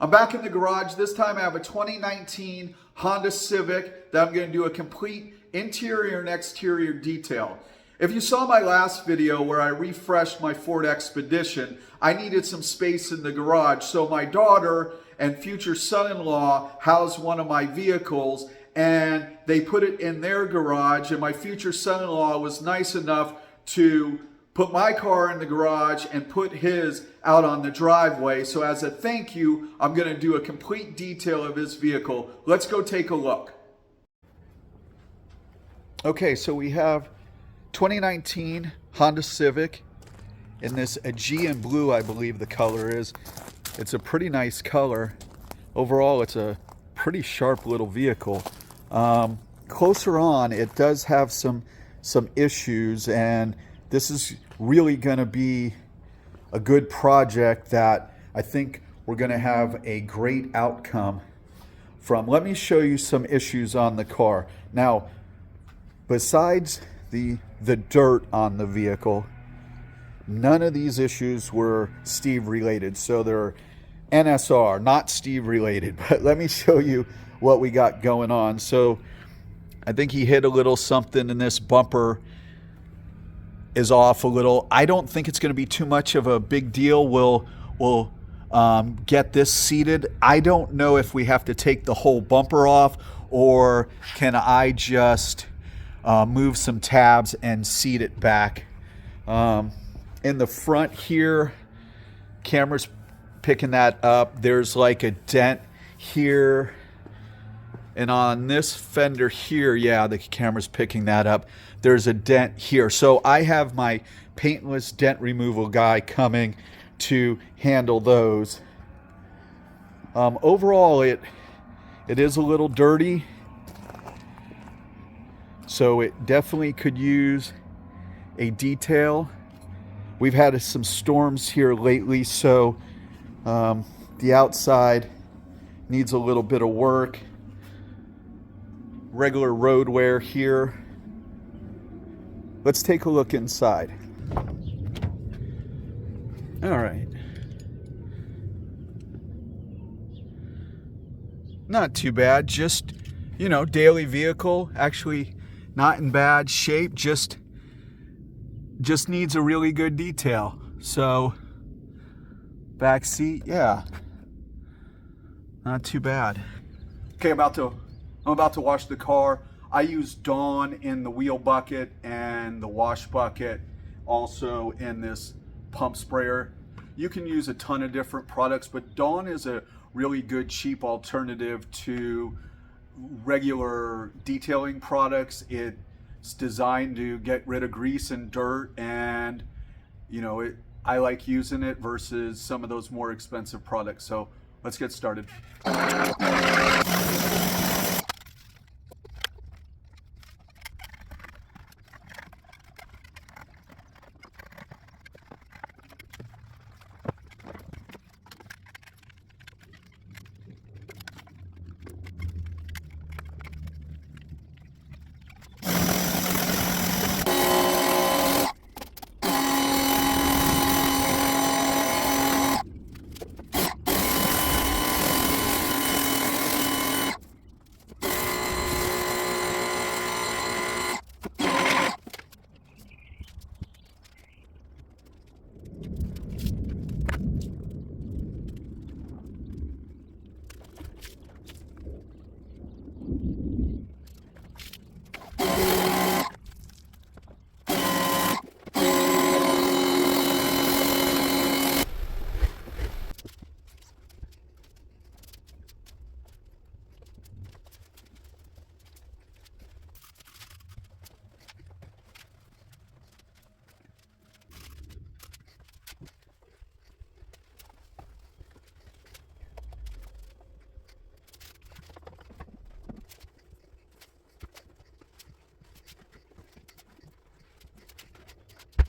I'm back in the garage. This time I have a 2019 Honda Civic that I'm going to do a complete interior and exterior detail. If you saw my last video where I refreshed my Ford Expedition, I needed some space in the garage, so my daughter and future son-in-law housed one of my vehicles and they put it in their garage, and my future son-in-law was nice enough to put my car in the garage and put his out on the driveway. So as a thank you, I'm going to do a complete detail of his vehicle. Let's go take a look. Okay, so we have 2019 Honda Civic in this Aegean blue, I believe the color is. It's a pretty nice color. Overall, it's a pretty sharp little vehicle. Closer on, it does have some issues, and this is really going to be a good project that I think we're going to have a great outcome from. Let me show you some issues on the car. Now, besides the dirt on the vehicle, none of these issues were Steve related. So they're NSR, not Steve related. But let me show you what we got going on. So I think he hit a little something, and this bumper is off a little. I don't think it's going to be too much of a big deal. We'll get this seated. I don't know if we have to take the whole bumper off, or can I just move some tabs and seat it back. In the front here, camera's picking that up. There's like a dent here, and on this fender here, yeah, the camera's picking that up. There's a dent here. So I have my paintless dent removal guy coming to handle those. Overall, it is a little dirty, so it definitely could use a detail. We've had some storms here lately, so the outside needs a little bit of work. Regular road wear here. Let's take a look inside. All right. Not too bad. Just, daily vehicle. Actually, not in bad shape. Just needs a really good detail. So, back seat, yeah, not too bad. Okay, I'm about to wash the car. I use Dawn in the wheel bucket and the wash bucket, also in this pump sprayer. You can use a ton of different products, but Dawn is a really good cheap alternative to regular detailing products. It's designed to get rid of grease and dirt, and I like using it versus some of those more expensive products. So let's get started.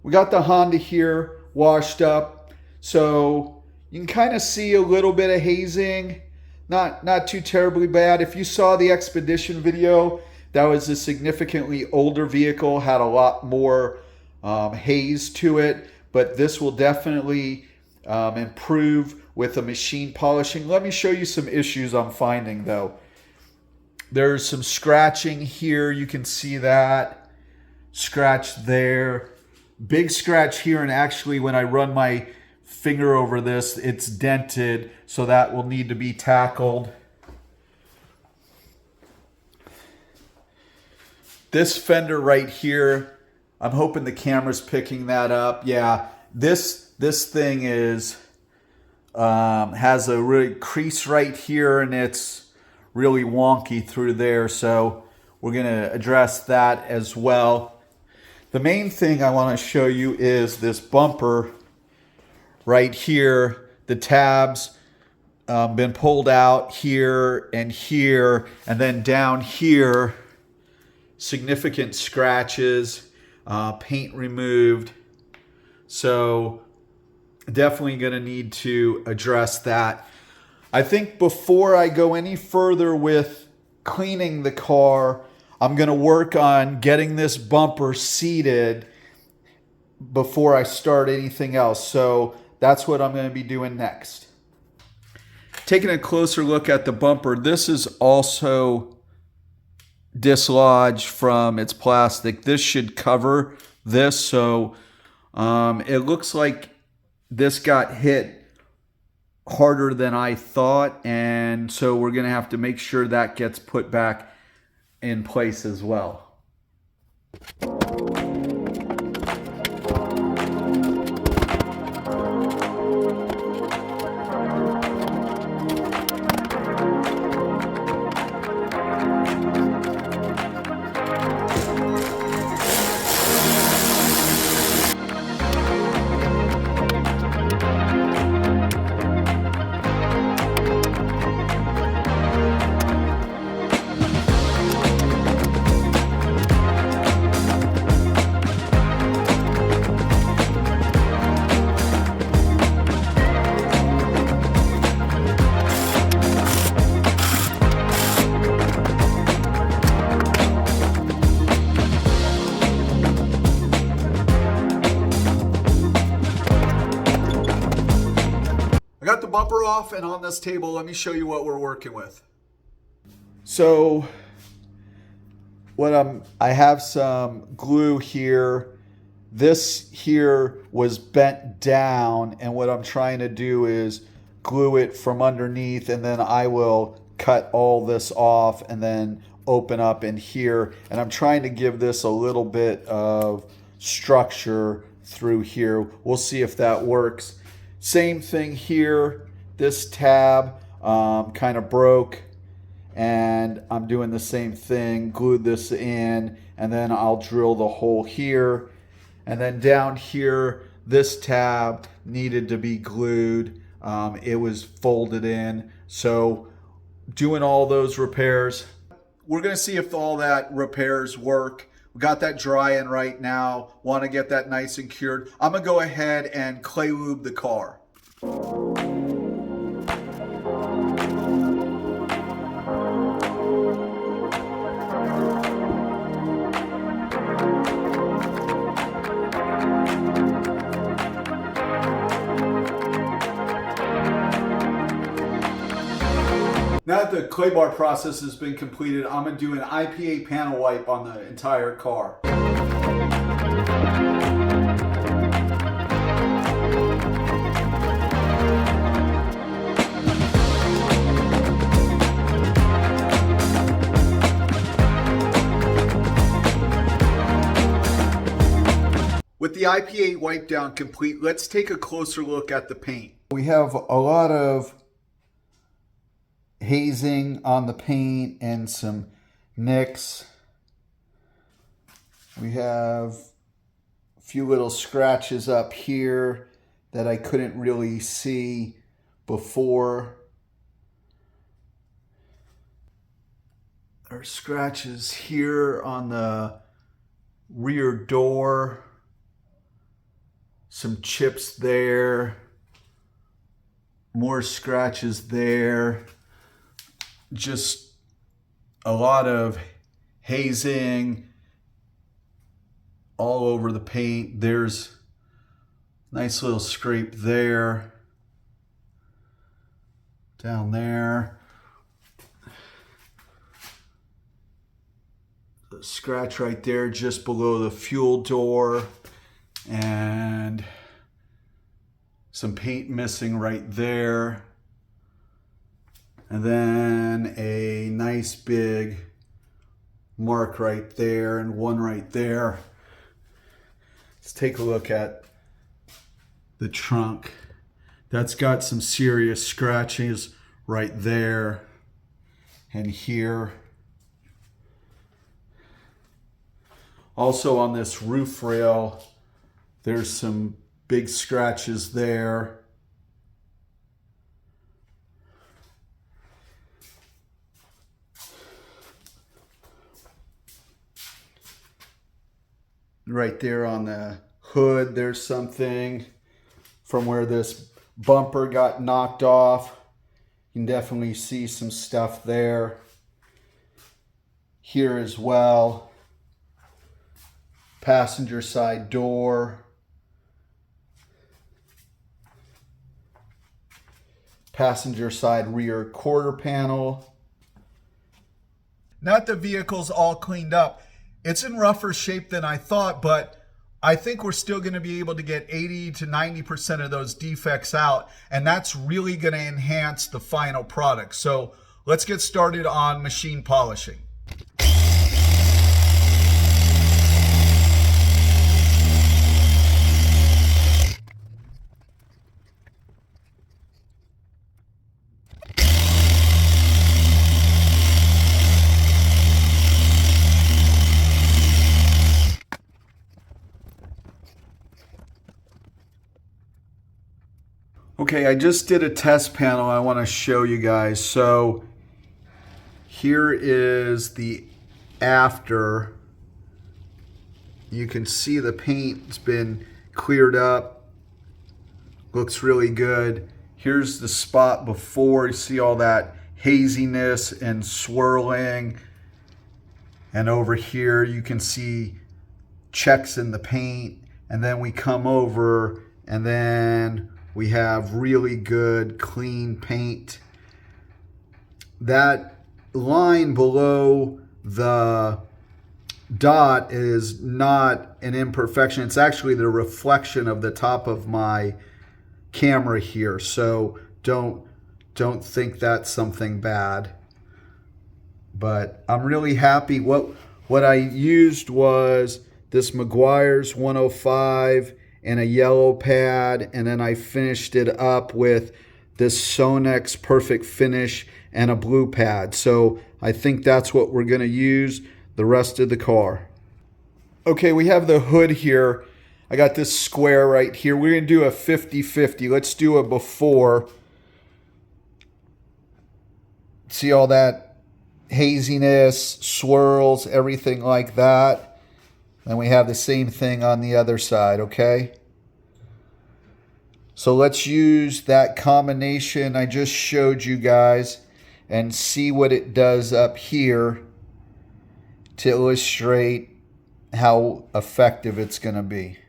We got the Honda here washed up, so you can kind of see a little bit of hazing. Not too terribly bad. If you saw the Expedition video, that was a significantly older vehicle, had a lot more haze to it, but this will definitely improve with a machine polishing. Let me show you some issues I'm finding though. There's some scratching here. You can see that. Scratch there. Big scratch here, and actually when I run my finger over this, it's dented, so that will need to be tackled. This fender right here, I'm hoping the camera's picking that up. Yeah, this thing is has a really crease right here, and it's really wonky through there, so we're gonna address that as well. The main thing I want to show you is this bumper right here. The tabs been pulled out here, and then down here, significant scratches, paint removed. So definitely going to need to address that. I think before I go any further with cleaning the car, I'm going to work on getting this bumper seated before I start anything else. So that's what I'm going to be doing next. Taking a closer look at the bumper, this is also dislodged from its plastic. This should cover this. So it looks like this got hit harder than I thought. And so we're going to have to make sure that gets put back in place as well. I got the bumper off, and on this table, let me show you what we're working with. So I have some glue here. This here was bent down, and what I'm trying to do is glue it from underneath, and then I will cut all this off and then open up in here. And I'm trying to give this a little bit of structure through here. We'll see if that works. Same thing here. This tab kind of broke, and I'm doing the same thing. Glued this in, and then I'll drill the hole here. And then down here, this tab needed to be glued. It was folded in. So doing all those repairs. We're going to see if all that repairs work. We got that drying right now. Want to get that nice and cured. I'm going to go ahead and clay lube the car. Now that the clay bar process has been completed, I'm going to do an IPA panel wipe on the entire car. With the IPA wipe down complete, let's take a closer look at the paint. We have a lot of hazing on the paint and some nicks. We have a few little scratches up here that I couldn't really see before. There are scratches here on the rear door. Some chips there. More scratches there. Just a lot of hazing all over the paint. There's a nice little scrape there. down there. The scratch right there just below the fuel door, and some paint missing right there. And then a nice big mark right there and one right there. Let's take a look at the trunk. That's got some serious scratches right there and here. Also on this roof rail, there's some big scratches there. Right there on the hood, there's something from where this bumper got knocked off. You can definitely see some stuff there. Here as well. Passenger side door. Passenger side rear quarter panel. Now that the vehicle's all cleaned up, it's in rougher shape than I thought, but I think we're still going to be able to get 80 to 90% of those defects out, and that's really going to enhance the final product. So let's get started on machine polishing. Okay, I just did a test panel I want to show you guys. So here is the after. You can see the paint's been cleared up. Looks really good. Here's the spot before. You see all that haziness and swirling. And over here you can see checks in the paint. And then we come over and then we have really good clean paint. That line below the dot is not an imperfection. It's actually the reflection of the top of my camera here. So don't think that's something bad. But I'm really happy. What I used was this Meguiar's 105 and a yellow pad, and then I finished it up with this Sonex Perfect Finish and a blue pad. So I think that's what we're going to use the rest of the car. Okay, we have the hood here. I got this square right here. We're going to do a 50-50. Let's do a before. See all that haziness, swirls, everything like that. And we have the same thing on the other side, okay? So let's use that combination I just showed you guys and see what it does up here to illustrate how effective it's going to be.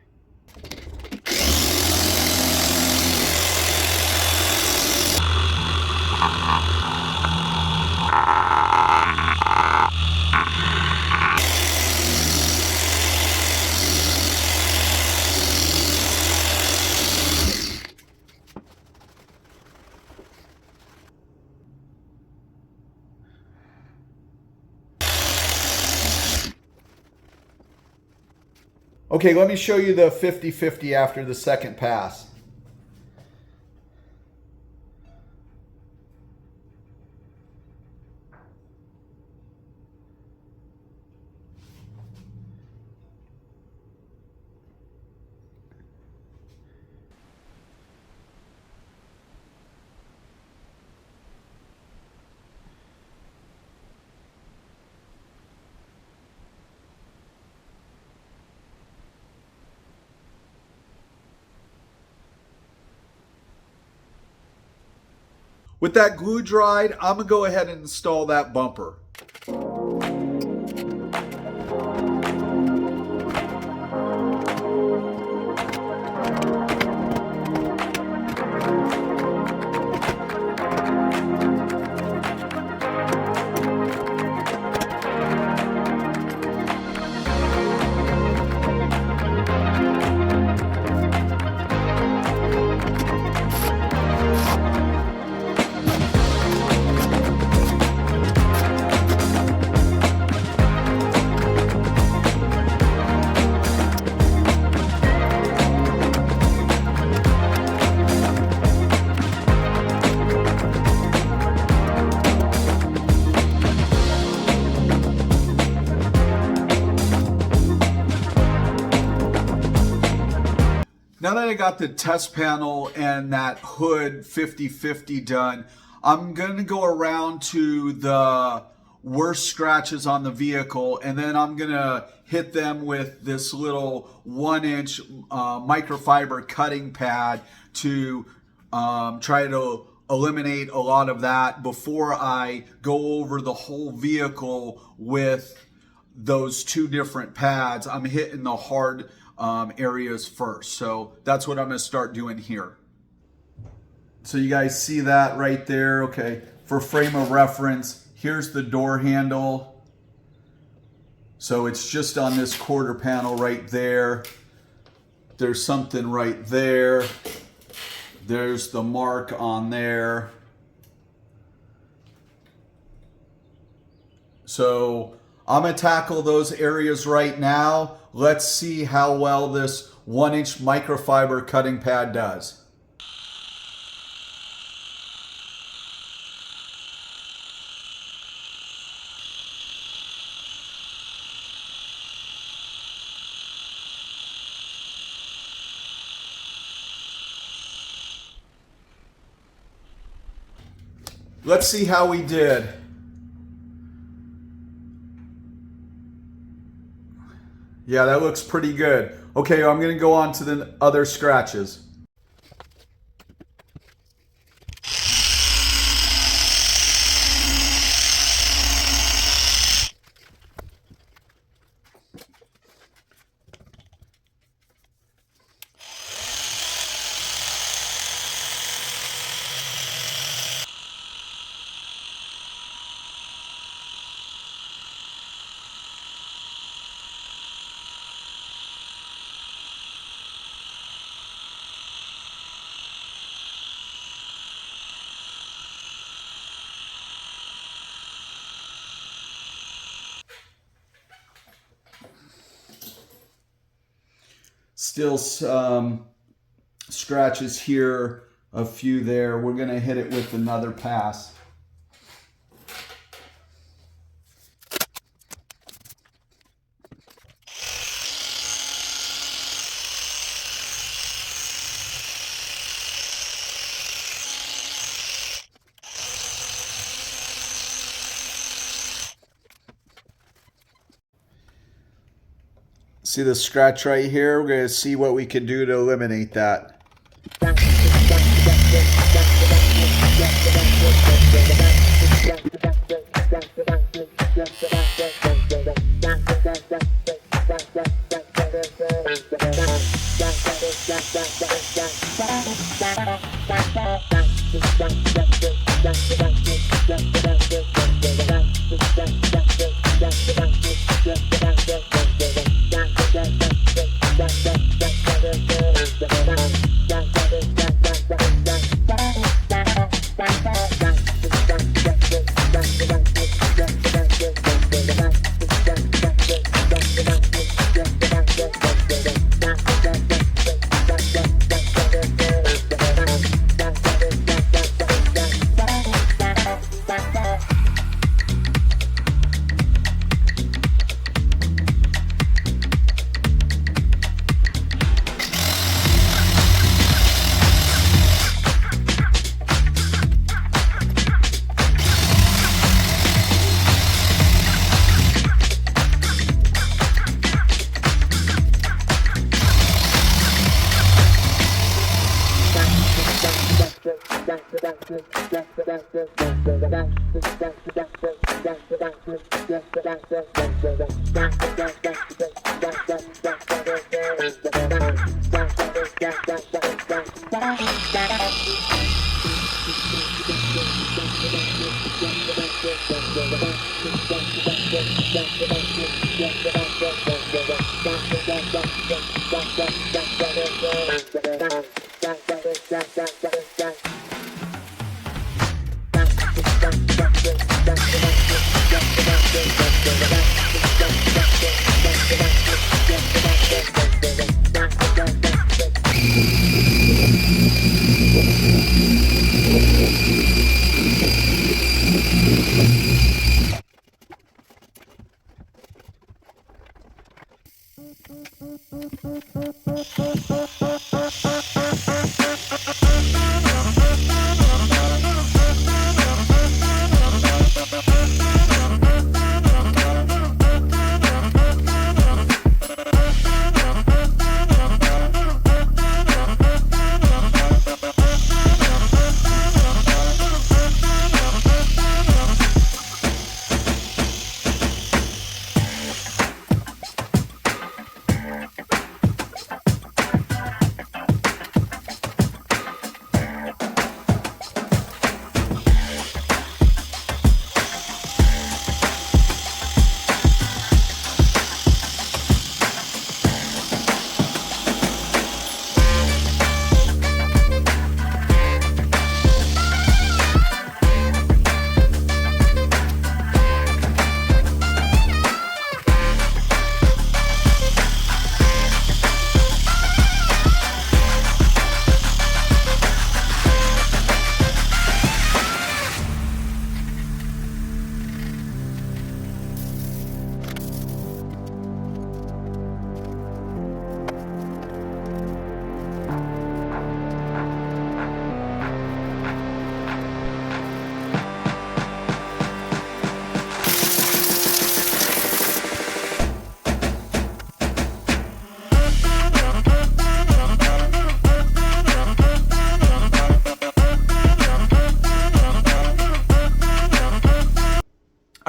Okay, let me show you the 50-50 after the second pass. With that glue dried, I'm going to go ahead and install that bumper. Now that I got the test panel and that hood 50/50 done, I'm going to go around to the worst scratches on the vehicle, and then I'm going to hit them with this little 1-inch microfiber cutting pad to try to eliminate a lot of that before I go over the whole vehicle with those two different pads. I'm hitting the hard areas first. So that's what I'm going to start doing here. So you guys see that right there. Okay, for frame of reference, here's the door handle. So it's just on this quarter panel right there. There's something right there. There's the mark on there. So I'm going to tackle those areas right now. Let's see how well this 1-inch microfiber cutting pad does. Let's see how we did. Yeah, that looks pretty good. Okay, I'm going to go on to the other scratches. Still some scratches here, a few there. We're going to hit it with another pass. See the scratch right here? We're going to see what we can do to eliminate that.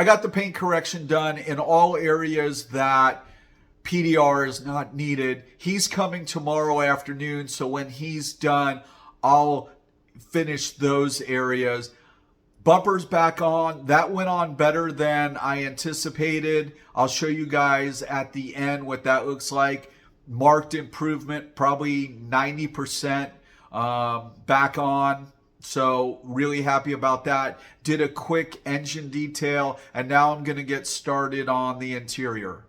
I got the paint correction done in all areas that PDR is not needed. He's coming tomorrow afternoon, so when he's done, I'll finish those areas. Bumper's back on. That went on better than I anticipated. I'll show you guys at the end what that looks like. Marked improvement, probably 90% back on. So really happy about that. Did a quick engine detail, and now I'm going to get started on the interior.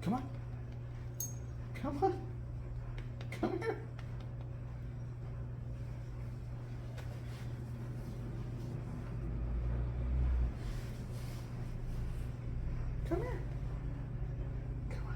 Come on. Come on. Come here. Come here. Come on.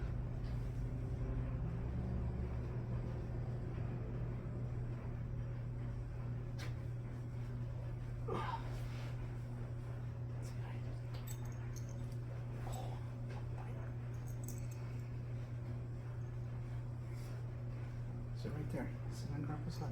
Sit right there. Sit on Grandpa's lap.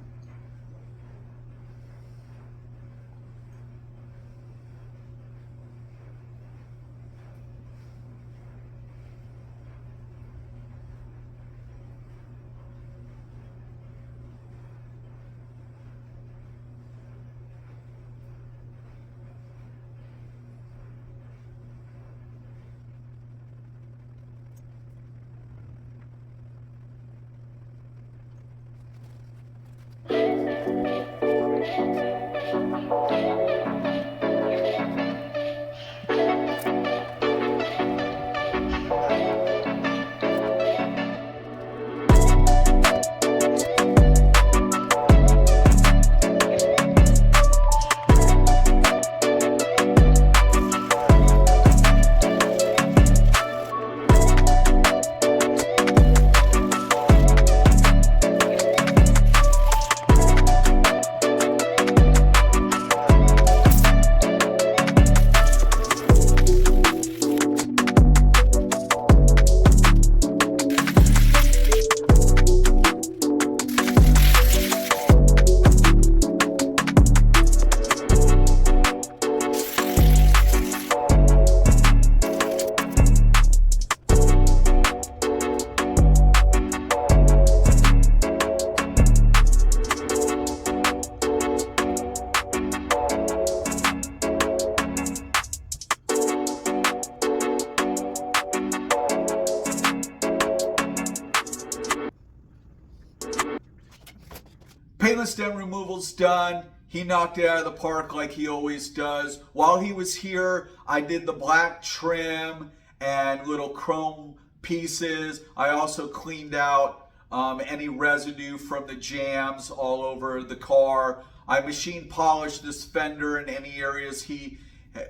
Honda's dent removal's done. He knocked it out of the park like he always does. While he was here, I did the black trim and little chrome pieces. I also cleaned out any residue from the jams all over the car. I machine polished this fender in any areas he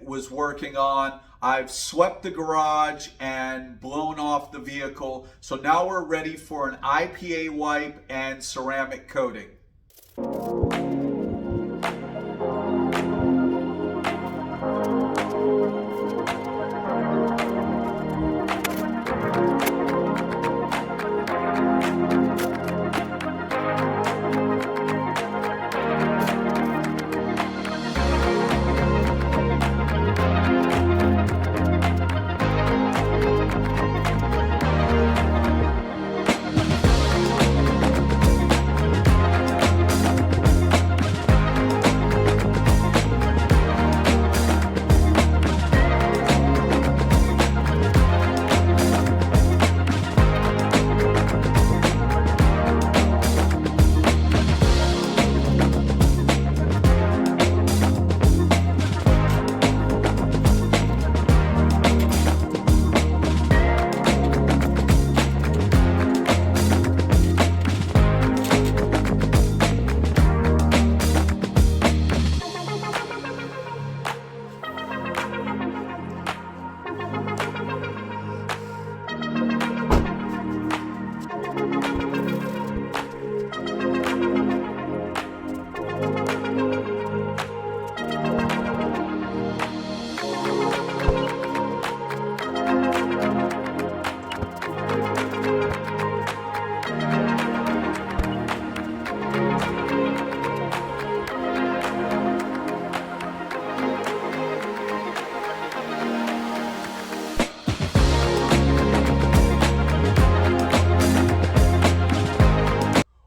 was working on. I've swept the garage and blown off the vehicle. So now we're ready for an IPA wipe and ceramic coating.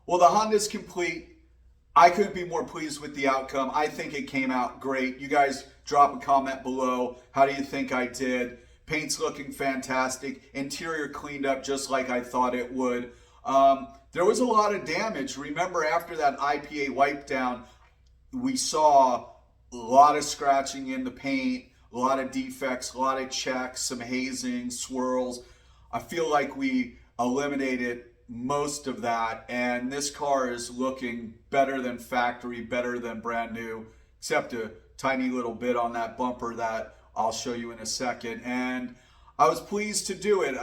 Well, the Honda's complete. I couldn't be more pleased with the outcome. I think it came out great. You guys drop a comment below. How do you think I did? Paint's looking fantastic. Interior cleaned up just like I thought it would. There was a lot of damage. Remember, after that IPA wipe down, we saw a lot of scratching in the paint, a lot of defects, a lot of checks, some hazing, swirls. I feel like we eliminated most of that, and this car is looking better than factory, better than brand new, except a tiny little bit on that bumper that I'll show you in a second. And I was pleased to do it.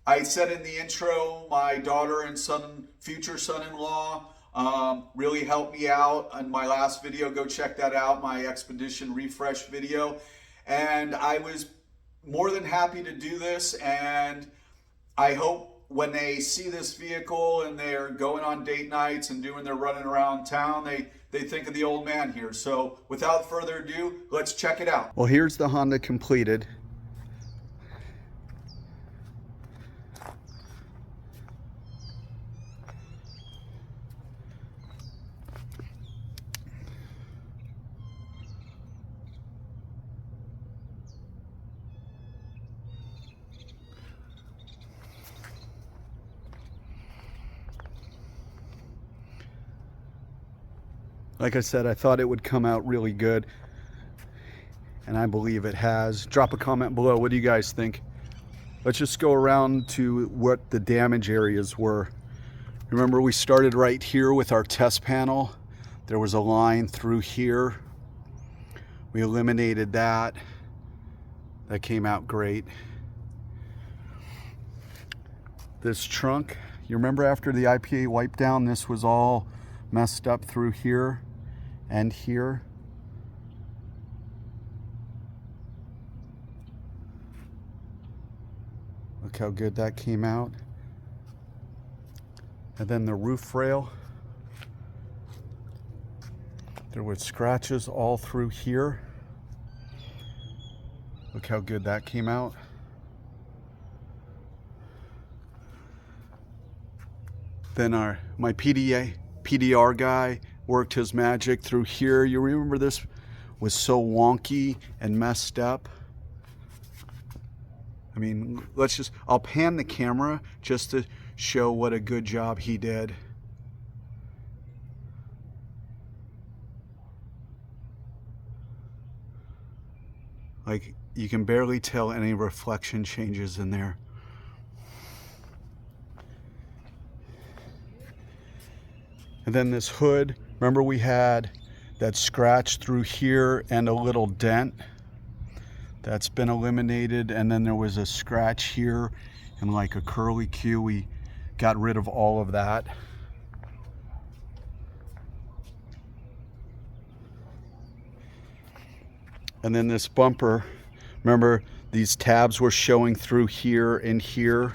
I said in the intro, my daughter and future son-in-law really helped me out in my last video. Go check that out, my Expedition Refresh video. And I was more than happy to do this, and I hope when they see this vehicle and they're going on date nights and doing their running around town, they think of the old man here. So without further ado, let's check it out. Well, here's the Honda completed. Like I said, I thought it would come out really good, and I believe it has. Drop a comment below. What do you guys think? Let's just go around to what the damage areas were. Remember, we started right here with our test panel. There was a line through here. We eliminated that. That came out great. This trunk, you remember after the IPA wipe down, this was all messed up through here and here. Look how good that came out. And then the roof rail, there were scratches all through here. Look how good that came out. Then my PDR guy worked his magic through here. You remember this was so wonky and messed up. I mean, I'll pan the camera just to show what a good job he did. Like, you can barely tell any reflection changes in there. And then this hood, remember we had that scratch through here and a little dent? That's been eliminated. And then there was a scratch here and like a curly Q. We got rid of all of that. And then this bumper, remember these tabs were showing through here and here.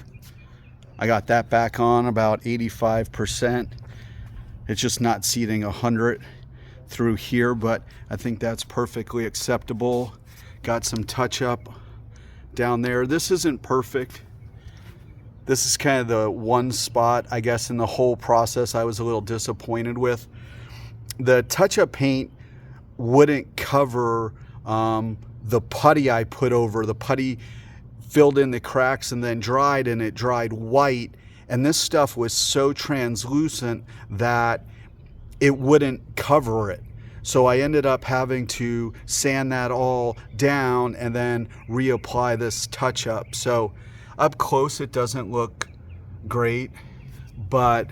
I got that back on about 85%. It's just not seating 100 through here, but I think that's perfectly acceptable. Got some touch up down there. This isn't perfect. This is kind of the one spot, I guess, in the whole process I was a little disappointed with. The touch up paint wouldn't cover the putty I put over. The putty filled in the cracks and then dried, and it dried white. And this stuff was so translucent that it wouldn't cover it. So I ended up having to sand that all down and then reapply this touch up. So up close it doesn't look great, but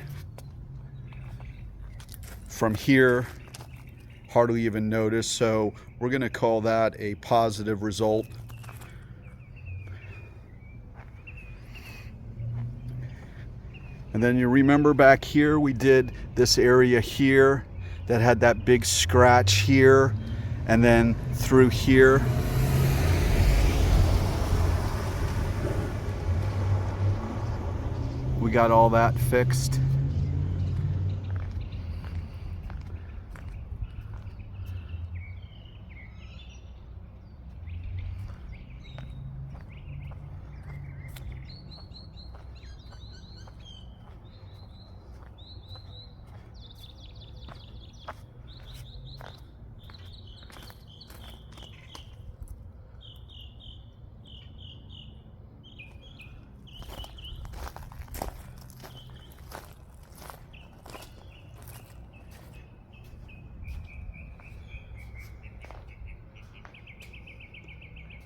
from here, hardly even notice. So we're gonna call that a positive result. And then you remember back here, we did this area here that had that big scratch here, and then through here. We got all that fixed.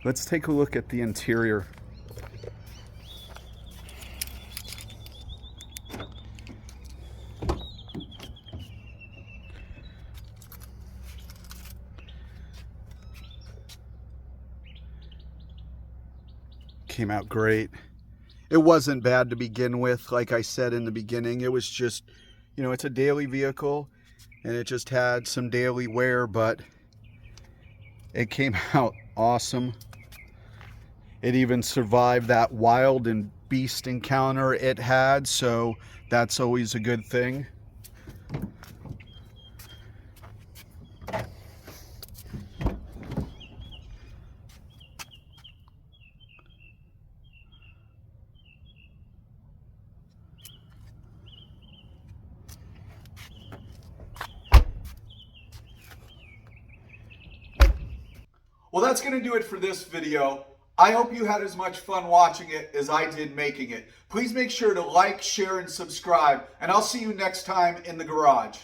Let's take a look at the interior. Came out great. It wasn't bad to begin with, like I said in the beginning. It was just, you know, it's a daily vehicle and it just had some daily wear, but it came out awesome. It even survived that wild and beast encounter it had, so that's always a good thing. Well, that's going to do it for this video. I hope you had as much fun watching it as I did making it. Please make sure to like, share, and subscribe, and I'll see you next time in the garage.